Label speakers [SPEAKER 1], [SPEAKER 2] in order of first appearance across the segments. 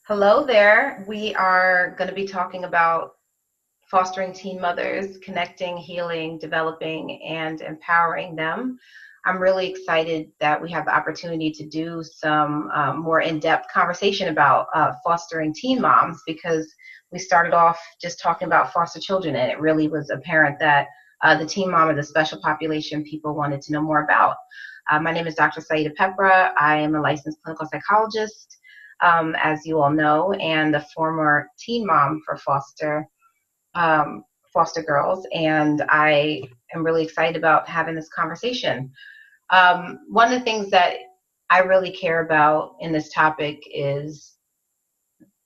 [SPEAKER 1] Hello there. We are going to be talking about fostering teen mothers, connecting, healing, developing, and empowering them. I'm really excited that we have the opportunity to do some more in-depth conversation about fostering teen moms because we started off just talking about foster children, and it really was apparent that the teen mom is a special population people wanted to know more about. My name is Dr. Sayida Peprah. I am a licensed clinical psychologist, as you all know, and the former teen mom for um, foster girls, and I am really excited about having this conversation. One of the things that I really care about in this topic is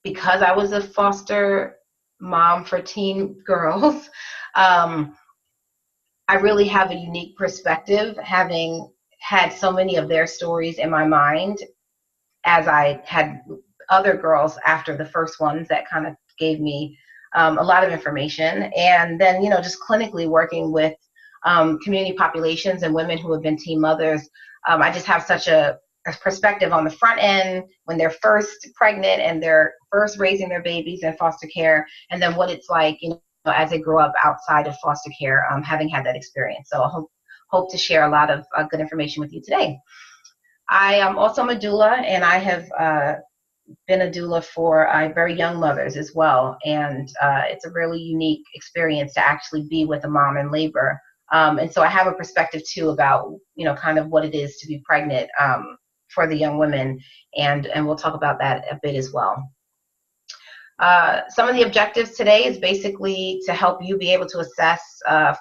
[SPEAKER 1] because I was a foster mom for teen girls, um, I really have a unique perspective, having had so many of their stories in my mind as I had other girls after the first ones that kind of gave me a lot of information. And then, just clinically working with community populations and women who have been teen mothers, I just have such a perspective on the front end when they're first pregnant and they're first raising their babies in foster care, and then what it's like, as they grow up outside of foster care, having had that experience. So I hope to share a lot of good information with you today. I am also a doula, and I have been a doula for very young mothers as well. And it's a really unique experience to actually be with a mom in labor. And so I have a perspective too about, kind of what it is to be pregnant for the young women. And we'll talk about that a bit as well. Some of the objectives today is basically to help you be able to assess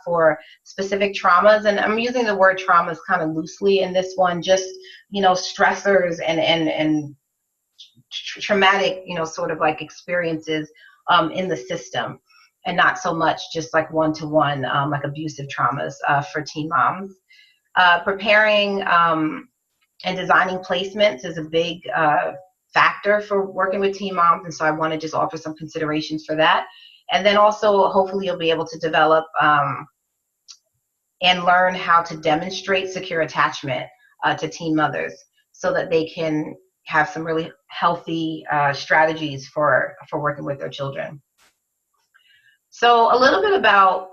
[SPEAKER 1] for specific traumas, and I'm using the word traumas kind of loosely in this one, just stressors and traumatic sort of like experiences in the system, and not so much just like one-to-one like abusive traumas for teen moms. Preparing and designing placements is a big factor for working with teen moms, and so I want to just offer some considerations for that. And then also, hopefully, you'll be able to develop and learn how to demonstrate secure attachment to teen mothers so that they can have some really healthy strategies for working with their children. So a little bit about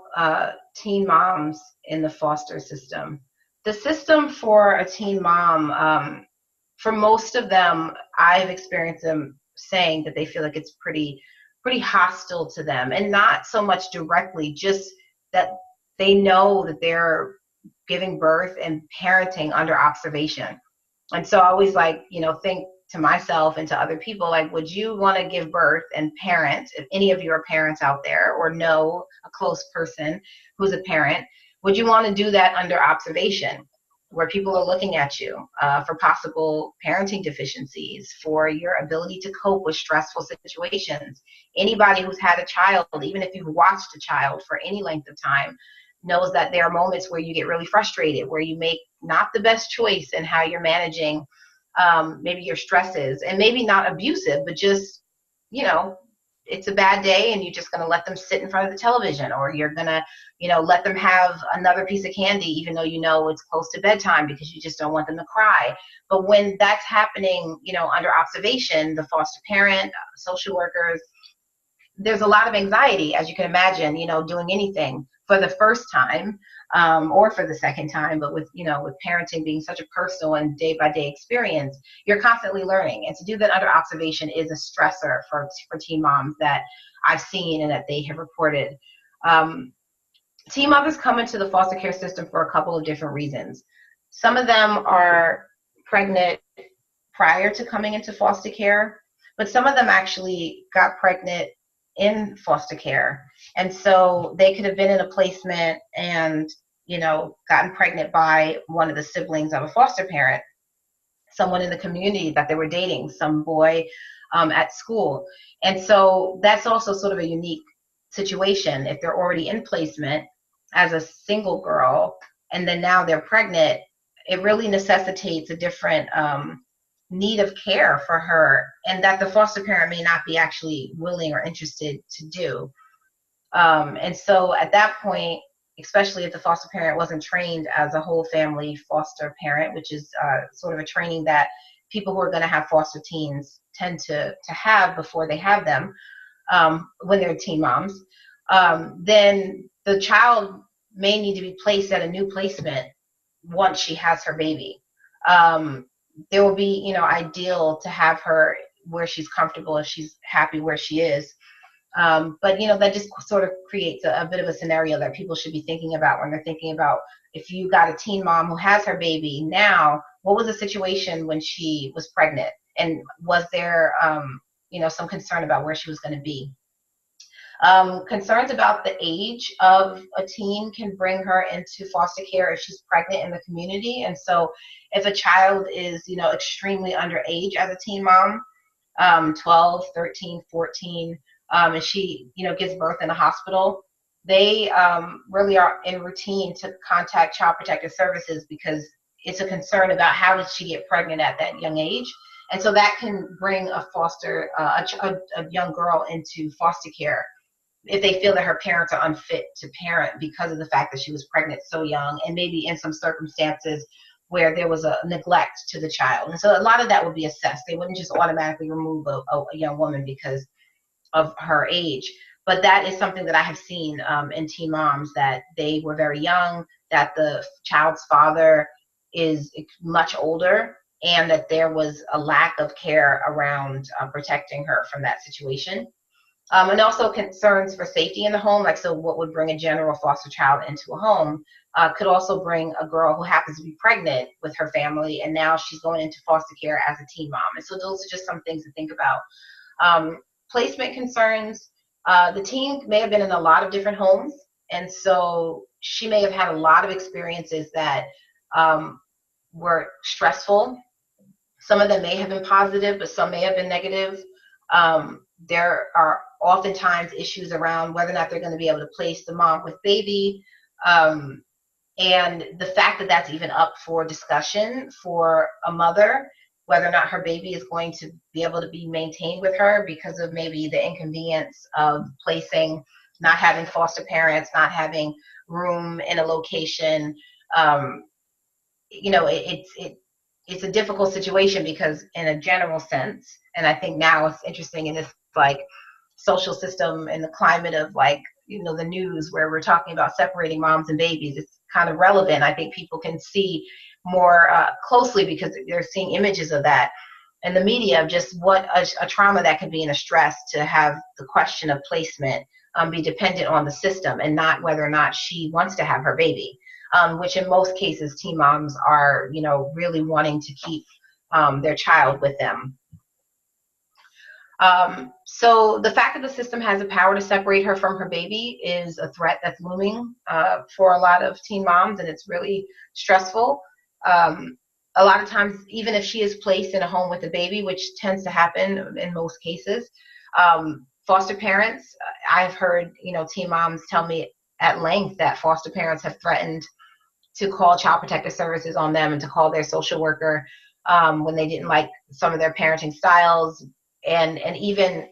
[SPEAKER 1] teen moms in the foster system. The system for a teen mom, for most of them, I've experienced them saying that they feel like it's pretty hostile to them, and not so much directly, just that they know that they're giving birth and parenting under observation. And so I always think to myself and to other people, like, would you want to give birth and parent, if any of you are parents out there or know a close person who's a parent, would you want to do that under observation, where people are looking at you for possible parenting deficiencies, for your ability to cope with stressful situations? Anybody who's had a child, even if you've watched a child for any length of time, knows that there are moments where you get really frustrated, where you make not the best choice in how you're managing maybe your stresses, and maybe not abusive, but just, it's a bad day and you're just going to let them sit in front of the television, or you're going to, let them have another piece of candy, even though it's close to bedtime, because you just don't want them to cry. But when that's happening, under observation, the foster parent, social workers, there's a lot of anxiety, as you can imagine, doing anything for the first time or for the second time. But with parenting being such a personal and day by day experience, you're constantly learning. And to do that under observation is a stressor for teen moms that I've seen and that they have reported. Teen mothers come into the foster care system for a couple of different reasons. Some of them are pregnant prior to coming into foster care, but some of them actually got pregnant in foster care. And so they could have been in a placement and, gotten pregnant by one of the siblings of a foster parent, someone in the community that they were dating, some boy at school. And so that's also sort of a unique situation. If they're already in placement as a single girl and then now they're pregnant, it really necessitates a different need of care for her, and that the foster parent may not be actually willing or interested to do. And so at that point, especially if the foster parent wasn't trained as a whole family foster parent, which is sort of a training that people who are going to have foster teens tend to have before they have them, when they're teen moms, then the child may need to be placed at a new placement once she has her baby. Um, there will be, ideal to have her where she's comfortable and she's happy where she is. But that just sort of creates a bit of a scenario that people should be thinking about when they're thinking about, if you got a teen mom who has her baby now, what was the situation when she was pregnant? And was there, some concern about where she was going to be? Concerns about the age of a teen can bring her into foster care if she's pregnant in the community. And so if a child is, extremely underage as a teen mom, 12, 13, 14, and she, gives birth in a hospital, they really are in routine to contact Child Protective Services, because it's a concern about how did she get pregnant at that young age. And so that can bring a young girl into foster care if they feel that her parents are unfit to parent because of the fact that she was pregnant so young, and maybe in some circumstances where there was a neglect to the child. And so a lot of that would be assessed. They wouldn't just automatically remove a young woman because of her age. But that is something that I have seen in teen moms, that they were very young, that the child's father is much older, and that there was a lack of care around protecting her from that situation. And also concerns for safety in the home, like, so what would bring a general foster child into a home could also bring a girl who happens to be pregnant with her family, and now she's going into foster care as a teen mom. And so those are just some things to think about. Placement concerns, the teen may have been in a lot of different homes, and so she may have had a lot of experiences that were stressful. Some of them may have been positive, but some may have been negative. There are oftentimes issues around whether or not they're going to be able to place the mom with baby. And the fact that that's even up for discussion for a mother, whether or not her baby is going to be able to be maintained with her because of maybe the inconvenience of placing, not having foster parents, not having room in a location. It's a difficult situation, because in a general sense, and I think now it's interesting in this like social system and the climate of the news, where we're talking about separating moms and babies, it's kind of relevant. I think people can see more closely, because they're seeing images of that in the media, of just what a trauma that could be, and a stress to have the question of placement be dependent on the system, and not whether or not she wants to have her baby. Which in most cases, teen moms are, really wanting to keep their child with them. So the fact that the system has the power to separate her from her baby is a threat that's looming for a lot of teen moms, and it's really stressful. A lot of times, even if she is placed in a home with a baby, which tends to happen in most cases, foster parents, I've heard, teen moms tell me at length that foster parents have threatened to call Child Protective Services on them, and to call their social worker when they didn't like some of their parenting styles, and even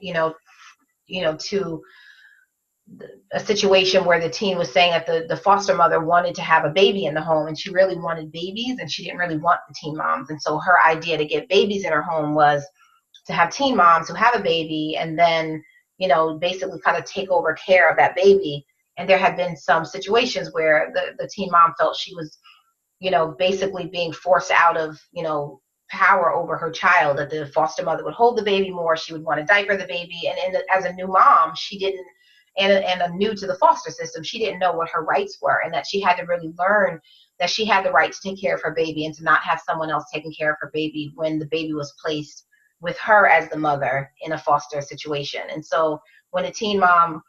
[SPEAKER 1] to a situation where the teen was saying that the foster mother wanted to have a baby in the home, and she really wanted babies, and she didn't really want the teen moms. And so her idea to get babies in her home was to have teen moms who have a baby, and then basically kind of take over care of that baby. And there have been some situations where the teen mom felt she was, basically being forced out of, power over her child, that the foster mother would hold the baby more. She would want to diaper the baby. And as a new mom, she didn't, and new to the foster system, she didn't know what her rights were, and that she had to really learn that she had the right to take care of her baby, and to not have someone else taking care of her baby when the baby was placed with her as the mother in a foster situation. And so when a teen mom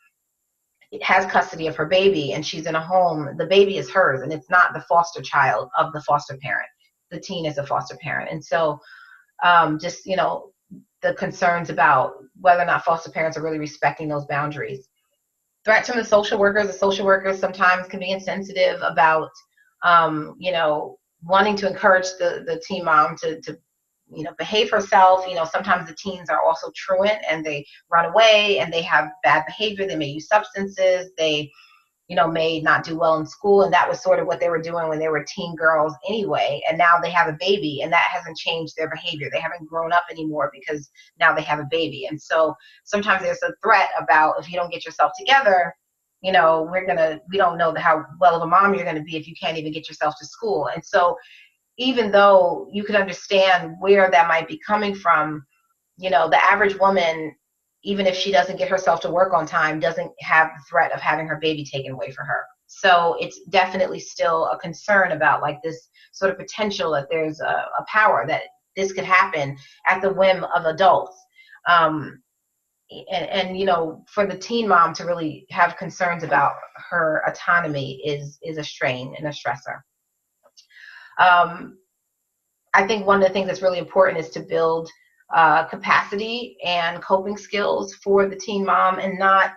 [SPEAKER 1] has custody of her baby and she's in a home, the baby is hers, and it's not the foster child of the foster parent. The teen is a foster parent. And so just, the concerns about whether or not foster parents are really respecting those boundaries. Threats from the social workers sometimes can be insensitive about, wanting to encourage the teen mom to behave herself. Sometimes the teens are also truant, and they run away, and they have bad behavior. They may use substances. They may not do well in school. And that was sort of what they were doing when they were teen girls anyway. And now they have a baby, and that hasn't changed their behavior. They haven't grown up anymore because now they have a baby. And so sometimes there's a threat about, if you don't get yourself together, we don't know how well of a mom you're going to be if you can't even get yourself to school. And so even though you could understand where that might be coming from, the average woman, even if she doesn't get herself to work on time, doesn't have the threat of having her baby taken away from her. So it's definitely still a concern about like this sort of potential that there's a power that this could happen at the whim of adults. And for the teen mom to really have concerns about her autonomy is a strain and a stressor. I think one of the things that's really important is to build capacity and coping skills for the teen mom, and not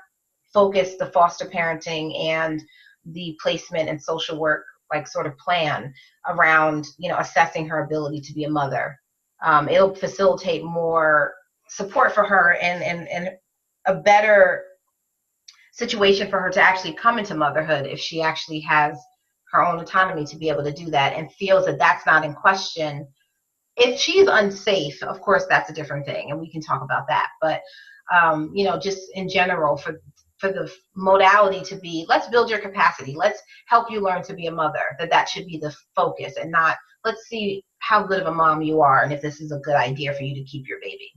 [SPEAKER 1] focus the foster parenting and the placement and social work like sort of plan around assessing her ability to be a mother. It'll facilitate more support for her and a better situation for her to actually come into motherhood if she actually has her own autonomy to be able to do that and feels that that's not in question. If she's unsafe, of course, that's a different thing, and we can talk about that. But, just in general, for the modality to be, let's build your capacity, let's help you learn to be a mother, that should be the focus, and not, let's see how good of a mom you are and if this is a good idea for you to keep your baby.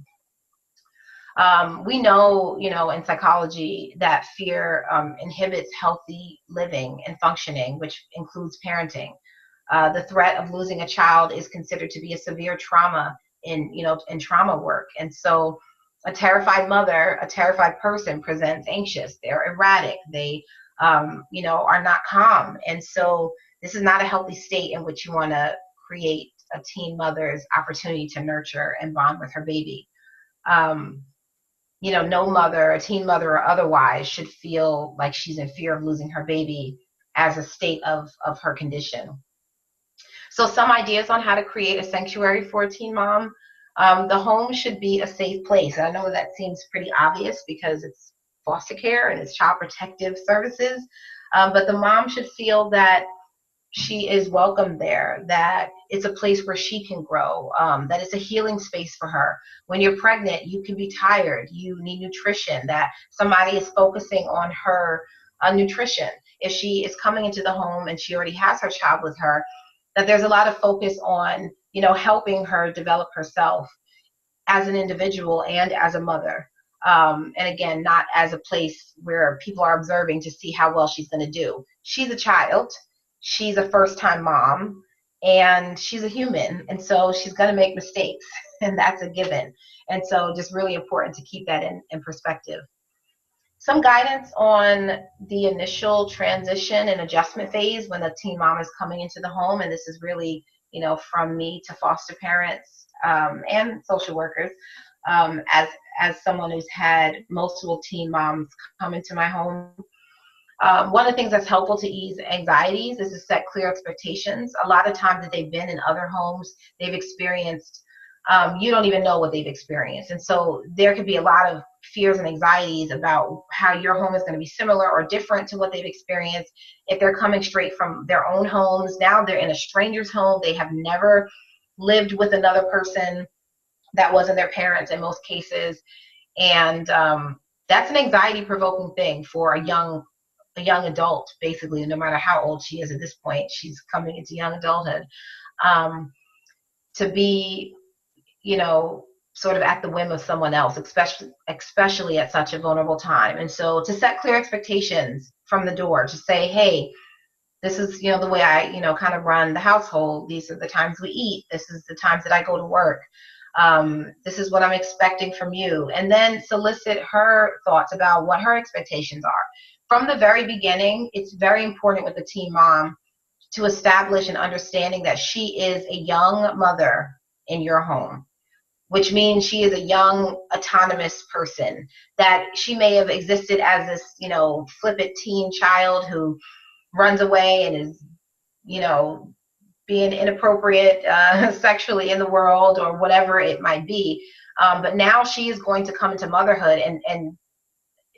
[SPEAKER 1] We know, in psychology that fear inhibits healthy living and functioning, which includes parenting. The threat of losing a child is considered to be a severe trauma in trauma work. And so a terrified mother, a terrified person presents anxious, they're erratic, they, are not calm. And so this is not a healthy state in which you want to create a teen mother's opportunity to nurture and bond with her baby. No mother, a teen mother or otherwise, should feel like she's in fear of losing her baby as a state of her condition. So some ideas on how to create a sanctuary for a teen mom. The home should be a safe place. And I know that seems pretty obvious because it's foster care and it's child protective services. But the mom should feel that she is welcome there, that it's a place where she can grow, that it's a healing space for her. When you're pregnant, you can be tired, you need nutrition, that somebody is focusing on her nutrition. If she is coming into the home and she already has her child with her, that there's a lot of focus on, helping her develop herself as an individual and as a mother. And again, not as a place where people are observing to see how well she's going to do. She's a child. She's a first-time mom, and she's a human, and so she's going to make mistakes, and that's a given. And so just really important to keep that in perspective. Some guidance on the initial transition and adjustment phase when the teen mom is coming into the home, and this is really, from me to foster parents and social workers, as someone who's had multiple teen moms come into my home. One of the things that's helpful to ease anxieties is to set clear expectations. A lot of times that they've been in other homes, they've experienced, you don't even know what they've experienced. And so there could be a lot of fears and anxieties about how your home is going to be similar or different to what they've experienced. If they're coming straight from their own homes, now they're in a stranger's home. They have never lived with another person that wasn't their parents in most cases. And that's an anxiety-provoking thing for a young adult, basically, no matter how old she is at this point. She's coming into young adulthood. To be, sort of at the whim of someone else, especially at such a vulnerable time. And so to set clear expectations from the door, to say, hey, this is, the way I, kind of run the household. These are the times we eat. This is the times that I go to work. This is what I'm expecting from you. And then solicit her thoughts about what her expectations are. From the very beginning, it's very important with the teen mom to establish an understanding that she is a young mother in your home, which means she is a young, autonomous person, that she may have existed as this, flippant teen child who runs away and is, being inappropriate sexually in the world or whatever it might be. But now she is going to come into motherhood and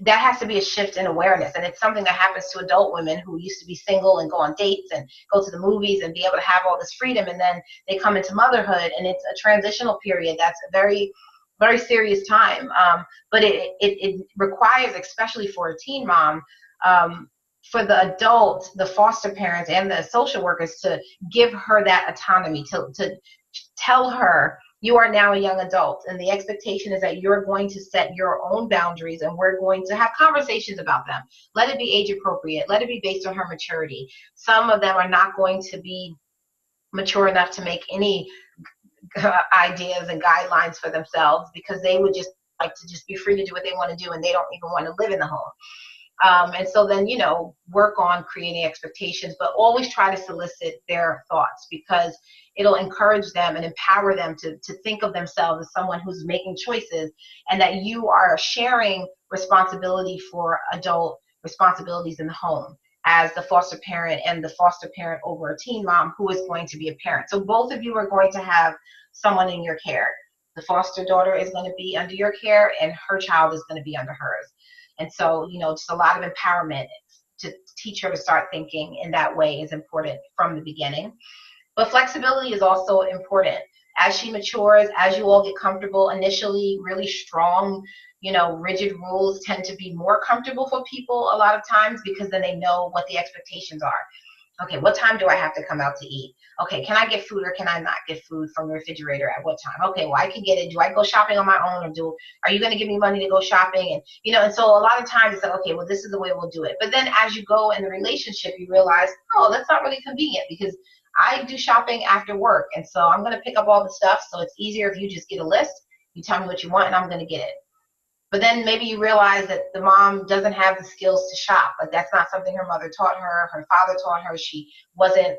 [SPEAKER 1] that has to be a shift in awareness. And it's something that happens to adult women who used to be single and go on dates and go to the movies and be able to have all this freedom. And then they come into motherhood, and it's a transitional period. That's a very, very serious time. But it requires, especially for a teen mom, for the adult, the foster parents, and the social workers to give her that autonomy, to tell her, you are now a young adult, and the expectation is that you're going to set your own boundaries, and we're going to have conversations about them. Let it be age appropriate. Let it be based on her maturity. Some of them are not going to be mature enough to make any ideas and guidelines for themselves, because they would just like to just be free to do what they want to do, and they don't even want to live in the home. And so then, work on creating expectations, but always try to solicit their thoughts, because it'll encourage them and empower them to think of themselves as someone who's making choices, and that you are sharing responsibility for adult responsibilities in the home as the foster parent and the foster parent over a teen mom who is going to be a parent. So both of you are going to have someone in your care. The foster daughter is going to be under your care, and her child is going to be under hers. And so, just a lot of empowerment to teach her to start thinking in that way is important from the beginning. But flexibility is also important. As she matures, as you all get comfortable, initially really strong, rigid rules tend to be more comfortable for people a lot of times, because then they know what the expectations are. Okay, what time do I have to come out to eat? Okay, can I get food or can I not get food from the refrigerator at what time? Okay, well, I can get it. Do I go shopping on my own, or are you going to give me money to go shopping? And so a lot of times it's like, okay, well, this is the way we'll do it. But then as you go in the relationship, you realize, oh, that's not really convenient, because I do shopping after work. And so I'm going to pick up all the stuff. So it's easier if you just get a list. You tell me what you want, and I'm going to get it. But then maybe you realize that the mom doesn't have the skills to shop. Like, that's not something her mother taught her, her father taught her. She wasn't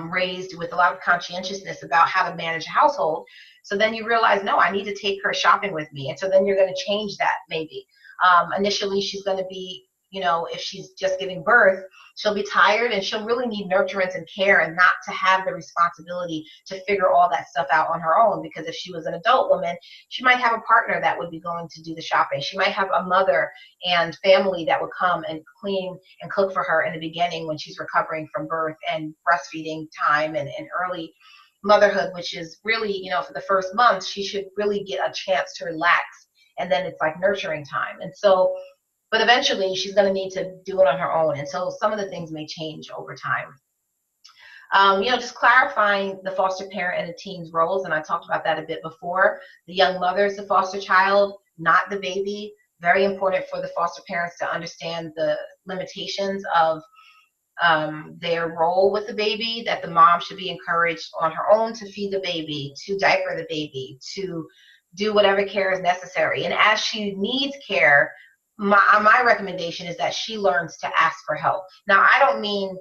[SPEAKER 1] raised with a lot of conscientiousness about how to manage a household. So then you realize, no, I need to take her shopping with me. And so then you're going to change that maybe. Initially, she's going to be, if she's just giving birth, she'll be tired, and she'll really need nurturance and care, and not to have the responsibility to figure all that stuff out on her own. Because if she was an adult woman, she might have a partner that would be going to do the shopping. She might have a mother and family that would come and clean and cook for her in the beginning when she's recovering from birth and breastfeeding time and early motherhood, which is really, for the first month, she should really get a chance to relax. And then it's like nurturing time. And so, but eventually she's going to need to do it on her own. And so some of the things may change over time. Just clarifying the foster parent and the teen's roles. And I talked about that a bit before. The young mother is the foster child, not the baby. Very important for the foster parents to understand the limitations of their role with the baby, that the mom should be encouraged on her own to feed the baby, to diaper the baby, to do whatever care is necessary. And as she needs care, my recommendation is that she learns to ask for help. Now, I don't mean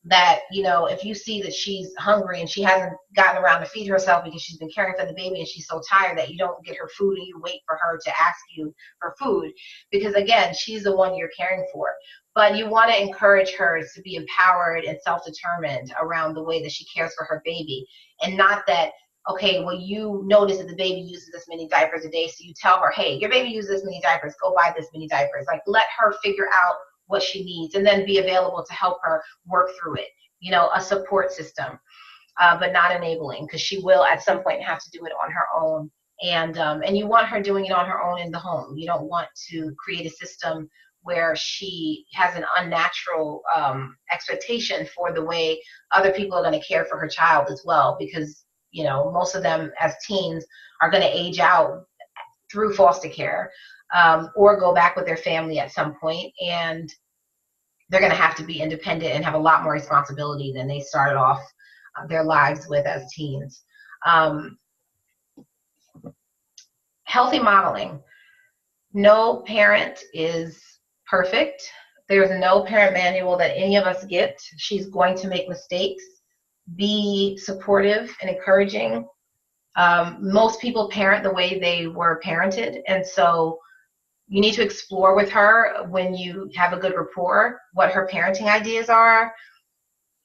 [SPEAKER 1] that, if you see that she's hungry and she hasn't gotten around to feed herself because she's been caring for the baby and she's so tired, that you don't get her food and you wait for her to ask you for food, because again, she's the one you're caring for. But you want to encourage her to be empowered and self-determined around the way that she cares for her baby, and not that, okay, well, you notice that the baby uses this many diapers a day, so you tell her, hey, your baby uses this many diapers, go buy this many diapers. Like, let her figure out what she needs, and then be available to help her work through it. A support system, but not enabling, because she will at some point have to do it on her own. And you want her doing it on her own in the home. You don't want to create a system where she has an unnatural expectation for the way other people are going to care for her child as well, because most of them as teens are going to age out through foster care, or go back with their family at some point, and they're going to have to be independent and have a lot more responsibility than they started off their lives with as teens. Healthy modeling. No parent is perfect. There's no parent manual that any of us get. She's going to make mistakes. Be supportive and encouraging. Most people parent the way they were parented, and so you need to explore with her, when you have a good rapport, what her parenting ideas are,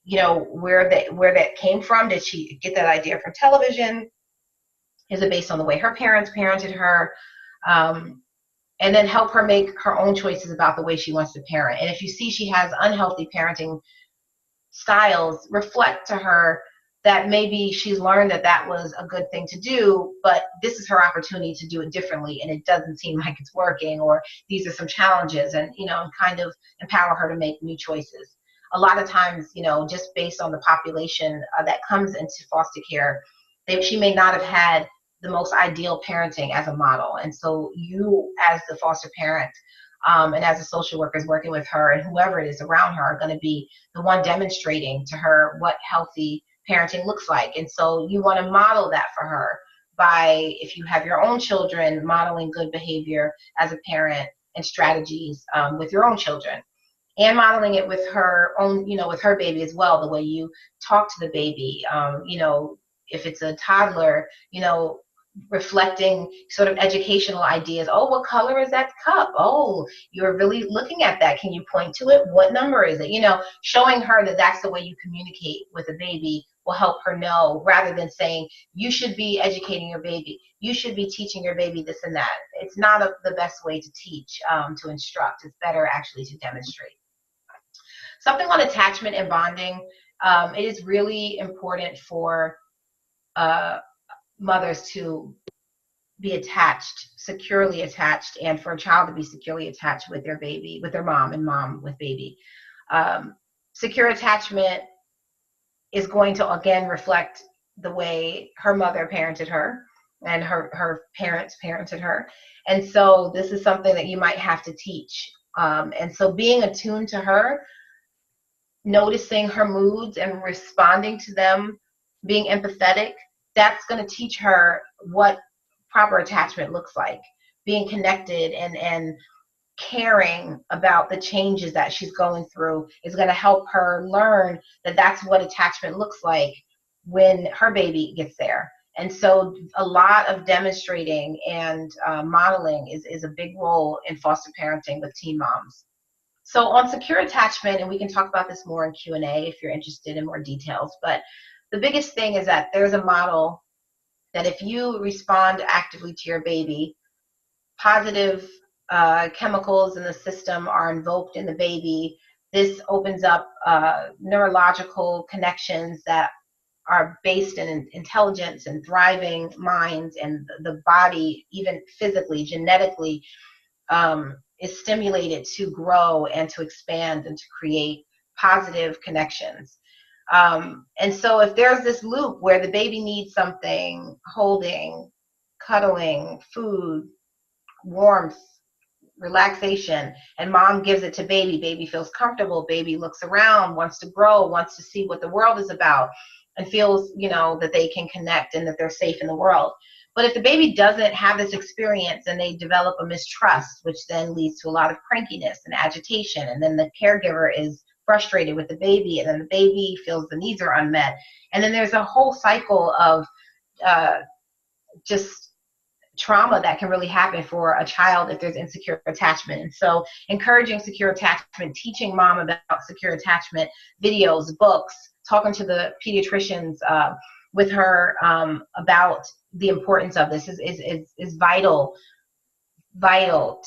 [SPEAKER 1] where that came from. Did she get that idea from television? Is it based on the way her parents parented her? and then help her make her own choices about the way she wants to parent. And if you see she has unhealthy parenting styles, reflect to her that maybe she's learned that that was a good thing to do, but this is her opportunity to do it differently, and it doesn't seem like it's working, or these are some challenges, and kind of empower her to make new choices. A lot of times, just based on the population that comes into foster care, she may not have had the most ideal parenting as a model, and so you, as the foster parent, and as a social worker is working with her, and whoever it is around her, are going to be the one demonstrating to her what healthy parenting looks like. And so you want to model that for her by, if you have your own children, modeling good behavior as a parent and strategies with your own children, and modeling it with her own, with her baby as well, the way you talk to the baby. If it's a toddler, reflecting sort of educational ideas. Oh, what color is that cup? Oh, you're really looking at that. Can you point to it? What number is it? Showing her that that's the way you communicate with a baby will help her know, rather than saying, you should be educating your baby, you should be teaching your baby this and that. It's not the best way to teach, to instruct. It's better actually to demonstrate. Something on attachment and bonding. It is really important for mothers to be attached, securely attached, and for a child to be securely attached with their baby, with their mom, and mom with baby. Secure attachment is going to, again, reflect the way her mother parented her and her parents parented her. And so this is something that you might have to teach. And so being attuned to her, noticing her moods and responding to them, being empathetic, that's going to teach her what proper attachment looks like. Being connected and caring about the changes that she's going through is going to help her learn that that's what attachment looks like when her baby gets there. And so a lot of demonstrating and modeling is a big role in foster parenting with teen moms. So on secure attachment, and we can talk about this more in Q&A if you're interested in more details, but the biggest thing is that there's a model that if you respond actively to your baby, positive chemicals in the system are invoked in the baby. This opens up neurological connections that are based in intelligence and thriving minds, and the body, even physically, genetically, is stimulated to grow and to expand and to create positive connections. And so if there's this loop where the baby needs something, holding, cuddling, food, warmth, relaxation, and mom gives it to baby, baby feels comfortable, baby looks around, wants to grow, wants to see what the world is about, and feels, that they can connect and that they're safe in the world. But if the baby doesn't have this experience and they develop a mistrust, which then leads to a lot of crankiness and agitation, and then the caregiver is frustrated with the baby, and then the baby feels the needs are unmet, and then there's a whole cycle of just trauma that can really happen for a child if there's insecure attachment. And so encouraging secure attachment, teaching mom about secure attachment, videos, books, talking to the pediatricians with her about the importance of this is vital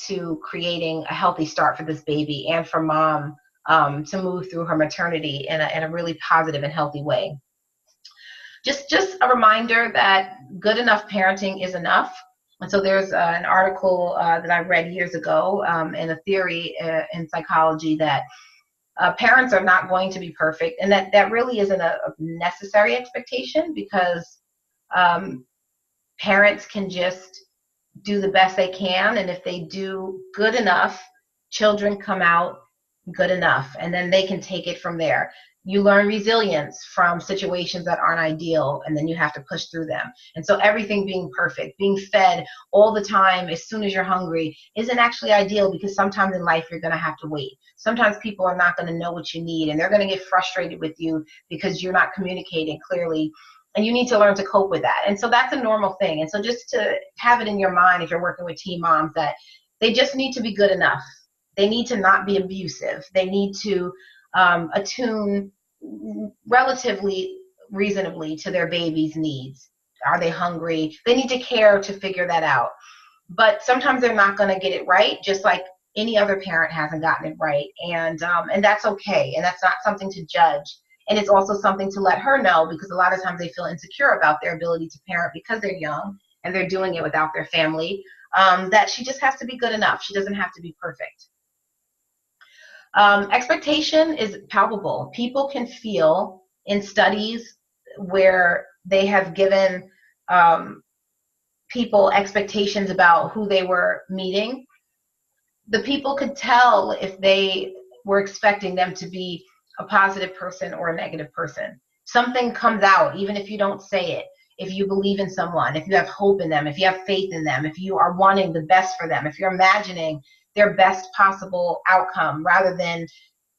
[SPEAKER 1] to creating a healthy start for this baby and for mom to move through her maternity in a really positive and healthy way. Just a reminder that good enough parenting is enough. And so there's an article that I read years ago in a theory in psychology that parents are not going to be perfect, and that really isn't a necessary expectation, because parents can just do the best they can, and if they do good enough, children come out good enough, and then they can take it from there. You learn resilience from situations that aren't ideal, and then you have to push through them. And so everything being perfect, being fed all the time as soon as you're hungry, isn't actually ideal, because sometimes in life you're going to have to wait. Sometimes people are not going to know what you need, and they're going to get frustrated with you because you're not communicating clearly, and you need to learn to cope with that. And so that's a normal thing. And so just to have it in your mind, if you're working with teen moms, that they just need to be good enough. They need to not be abusive. They need to attune relatively reasonably to their baby's needs. Are they hungry? They need to care to figure that out. but sometimes they're not going to get it right, just like any other parent hasn't gotten it right. And that's okay. And that's not something to judge. And it's also something to let her know, because a lot of times they feel insecure about their ability to parent because they're young and they're doing it without their family, that she just has to be good enough. She doesn't have to be perfect. Expectation is palpable. People can feel in studies where they have given people expectations about who they were meeting. The people could tell if they were expecting them to be a positive person or a negative person. Something comes out, even if you don't say it. If you believe in someone, if you have hope in them, if you have faith in them, if you are wanting the best for them, if you're imagining their best possible outcome, rather than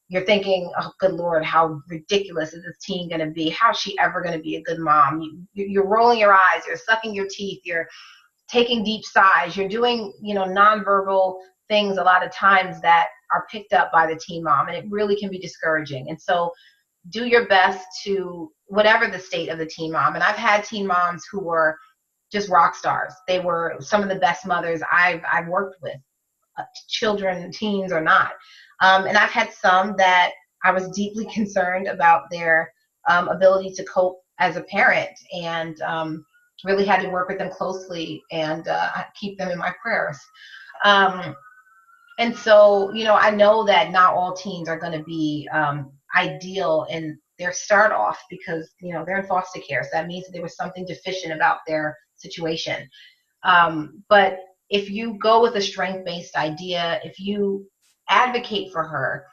[SPEAKER 1] you're thinking, oh, good Lord, how ridiculous is this teen going to be? How's she ever going to be a good mom? You're rolling your eyes, you're sucking your teeth, you're taking deep sighs, you're doing, nonverbal things a lot of times that are picked up by the teen mom, and it really can be discouraging. And so do your best to, whatever the state of the teen mom, and I've had teen moms who were just rock stars. They were some of the best mothers I've worked with, children, teens or not. And I've had some that I was deeply concerned about their ability to cope as a parent, and really had to work with them closely and keep them in my prayers. And so, I know that not all teens are going to be ideal in their start off, because, they're in foster care. So that means that there was something deficient about their situation. But if you go with a strength-based idea, if you advocate for her,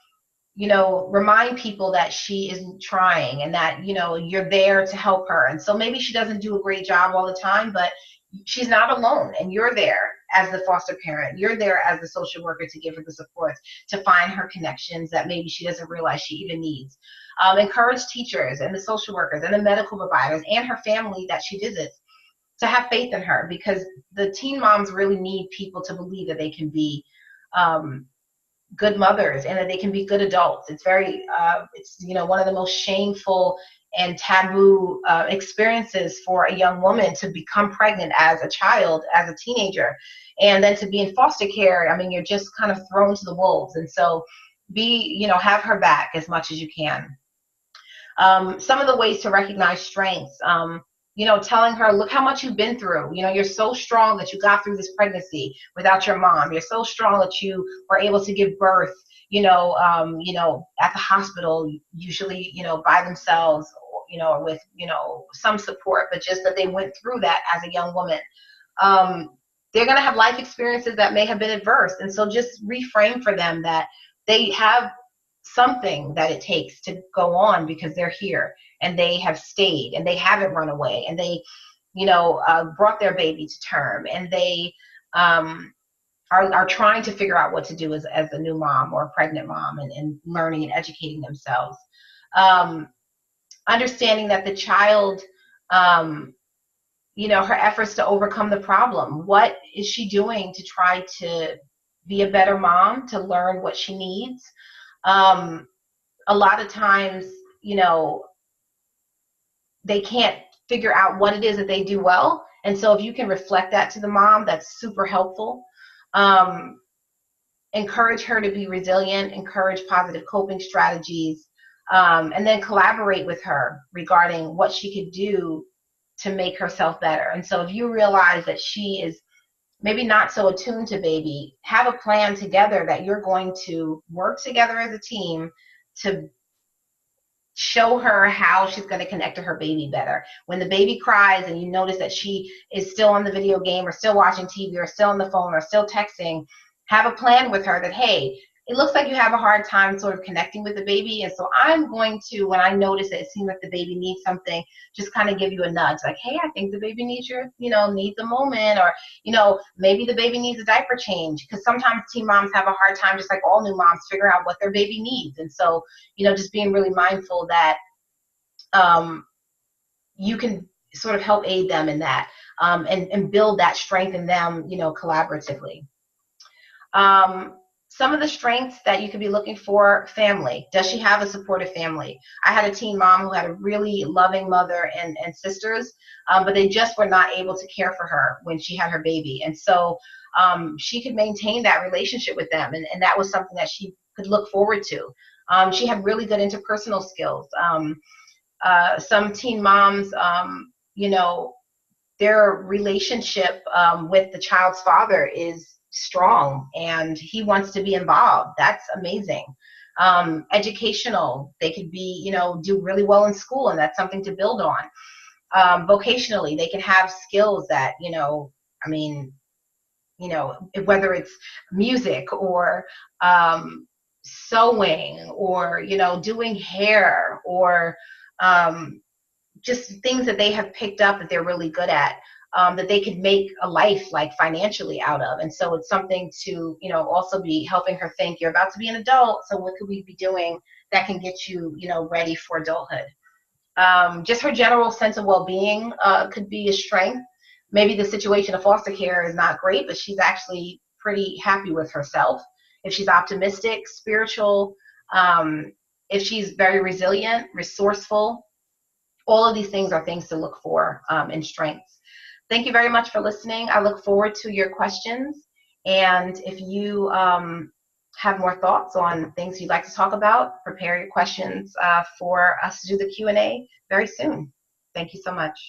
[SPEAKER 1] remind people that she is trying, and that, you're there to help her. And so maybe she doesn't do a great job all the time, but she's not alone, and you're there as the foster parent. You're there as the social worker to give her the support, to find her connections that maybe she doesn't realize she even needs. Encourage teachers and the social workers and the medical providers and her family that she visits to have faith in her, because the teen moms really need people to believe that they can be good mothers and that they can be good adults. It's very, one of the most shameful and taboo experiences for a young woman to become pregnant as a child, as a teenager, and then to be in foster care. I mean, you're just kind of thrown to the wolves. And so have her back as much as you can. Some of the ways to recognize strengths, telling her, look how much you've been through. You're so strong that you got through this pregnancy without your mom. You're so strong that you were able to give birth, at the hospital, usually, by themselves, or with, some support, but just that they went through that as a young woman. They're going to have life experiences that may have been adverse. And so just reframe for them that they have something that it takes to go on, because they're here and they have stayed and they haven't run away, and they, brought their baby to term, and they are trying to figure out what to do as a new mom or a pregnant mom, and learning and educating themselves. Understanding that the child, her efforts to overcome the problem. What is she doing to try to be a better mom, to learn what she needs? A lot of times, they can't figure out what it is that they do well. And so if you can reflect that to the mom, that's super helpful. Encourage her to be resilient, encourage positive coping strategies, and then collaborate with her regarding what she could do to make herself better. And so if you realize that she is maybe not so attuned to baby, have a plan together that you're going to work together as a team to show her how she's going to connect to her baby better. When the baby cries and you notice that she is still on the video game or still watching TV or still on the phone or still texting, have a plan with her that, hey, it looks like you have a hard time sort of connecting with the baby. And so I'm going to, when I notice that it seems like the baby needs something, just kind of give you a nudge, like, hey, I think the baby needs needs a moment, or, maybe the baby needs a diaper change. Because sometimes teen moms have a hard time, just like all new moms, figuring out what their baby needs. And so, just being really mindful that you can sort of help aid them in that, and build that strength in them, collaboratively. Some of the strengths that you could be looking for: family. Does she have a supportive family? I had a teen mom who had a really loving mother and sisters, but they just were not able to care for her when she had her baby. And so she could maintain that relationship with them. And that was something that she could look forward to. She had really good interpersonal skills. Some teen moms, you know, their relationship with the child's father is strong and he wants to be involved. That's amazing. Educational, they could be, you know, do really well in school, and that's something to build on. Vocationally, they can have skills that, you know, I mean, you know, whether it's music or sewing or, you know, doing hair or just things that they have picked up that they're really good at, that they could make a life like financially out of. And so it's something to, you know, also be helping her think, you're about to be an adult, so what could we be doing that can get you, you know, ready for adulthood? Just her general sense of well-being could be a strength. Maybe the situation of foster care is not great, but she's actually pretty happy with herself. If she's optimistic, spiritual, if she's very resilient, resourceful, all of these things are things to look for in strengths. Thank you very much for listening. I look forward to your questions. And if you have more thoughts on things you'd like to talk about, prepare your questions for us to do the Q&A very soon. Thank you so much.